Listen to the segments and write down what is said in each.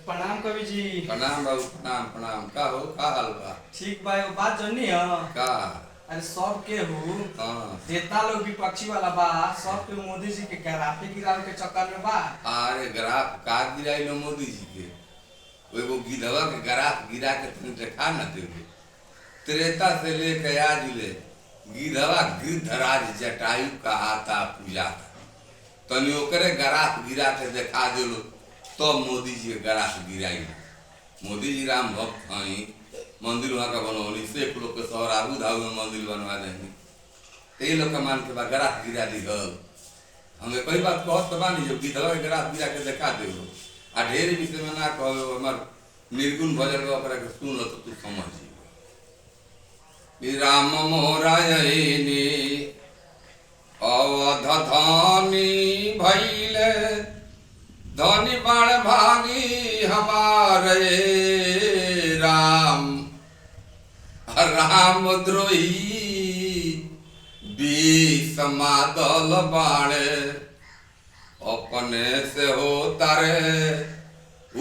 प्रणाम कवि जी। प्रणाम बाबू, प्रणाम प्रणाम। का हो, का हाल बा? ठीक बा, एगो बात जाननी है। का? अरे सब केहू हाँ। जितना लोग विपक्षी वाला बा, सब केहू मोदी जी के ग्राफी गिरावे के चक्कर में बा। अरे ग्राफ का गिराइलो मोदी जी के? वो एगो गिधवा के ग्राफ गिरा के तनी देखा न देवे। त्रेता से लेके आज ले गिधवा गिद्धराज जटायु कहाता पूजाता। तनी ओकरे ग्राफ गिरा के देखा दिलो तो मोदी जी के ग्राफ गिराई। मोदी जी राम भक्त हई, मंदिर वहाँ का बनौली, शेख लोग के शहर आबू धाबू में मंदिर बनवा देनी। ते लोग का मान के बाद ग्राफ गिरा दी हल। हमें कई बात कहत तो बानी, जब गिधवा के ग्राफ गिरा के देखा दे आ ढेर विषय में ना कहो। हमार निर्गुण भजन ओकरा के सुन लो तो तू समझ राम मोरायनी अवध धानी भैले धनी बाण भागी हमारे राम। राम द्रोही समादल बाणे अपने से हो तारे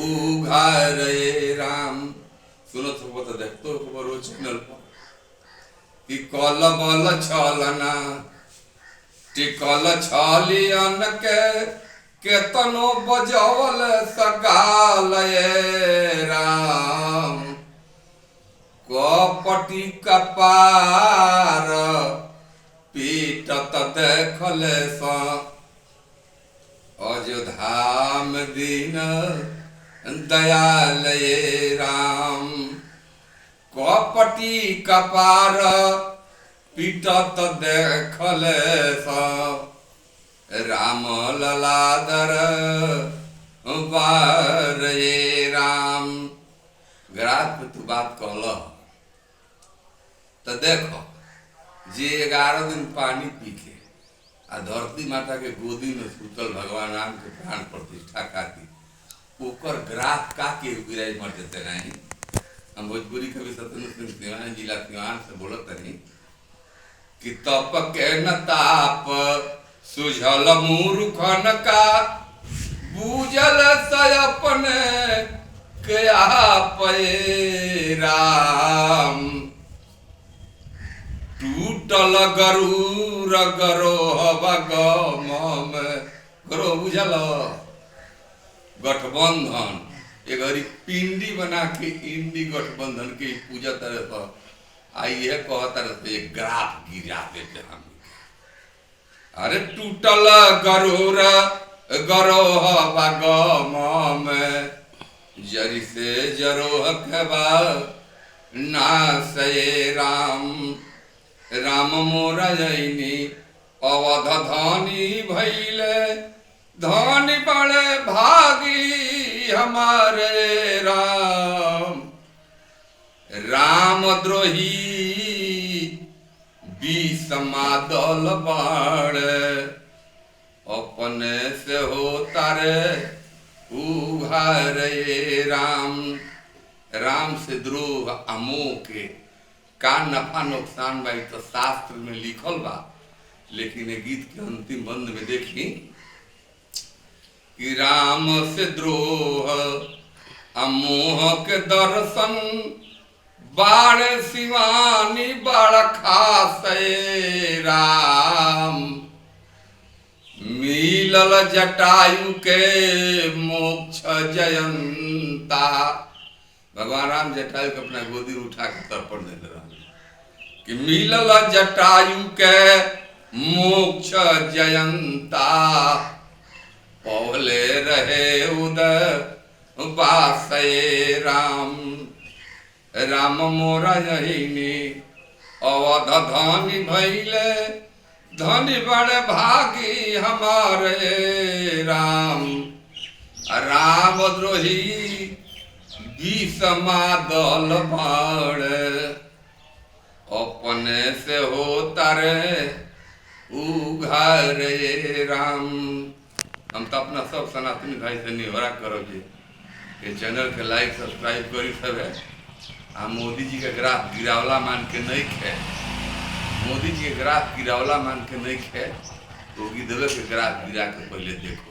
उघारे राम। सुनो तो देखते हो चैनल पर कि कल बल छलना टिकल छलियन के केतनो बजौल सगाल राम। कपटी कपार पीटत देखल अयोध्या में दीन दयाल राम। कपटी कपार पीटत देखल राम ललादर बार राम। ग्राफ पे तू बात कहल तो देखो जे 11 दिन पानी पी के आ धरती माता के गोदी में सुतल भगवान राम के प्राण प्रतिष्ठा खाती ओकर ग्राफ का के गिराई मर देते नहीं। हम भोजपुरी कवि सत्येंद्र सिंह सिवान जिला सिवान से बोलत नहीं कि तप के न ताप सुझल मूर्खन का बूझल सपने के आपे राम। टूटल गरूर गरोह गम गरो बुझल गठबंधन एक घड़ी पिंडी बना के इंडी गठबंधन के पूजा तरह पर आइए कह तरह से एक ग्राफ गिरा देते हम। अरे टूटल गरूर गरोह गम जरी से जरोह के नासे राम। राम मोरा जैनी अवध धानी भैले धनी बड़े भागी हमारे राम। राम द्रोही समादल बाड़े अपने से हो तारे उघारे राम। राम से द्रोह अमोह के का नफा नुकसान बा तो शास्त्र में लिखल बा। लेकिन ये गीत के अंतिम बंद में देखी कि राम से द्रोह अमोह के दर्शन बाण शिवानी बड़ खास राम। मिलल जटायु के मोक्ष जयंता। भगवान राम जटायु के अपना गोदी उठा के तर्पण देते रहे कि मिलल जटायु के मोक्ष जयंता। पहले रहे उदय बासे राम। राम मोरा यही अवध धनी भैले धनी बड़े भागी हमारे राम। राम द्रोही समादल बाड़े अपने से हो तारे उघारे राम। हम तो अपना सब सनातनी भाई से निहोरा करो जी ये चैनल के लाइक सब्सक्राइब करी सब है। आ मोदी जी के ग्राफ गिरावला मान के नहीं खे। मोदी जी के ग्राफ गिरावला मान के नहीं खे। तो गिधवे के ग्राफ गिरा के पहले देखो।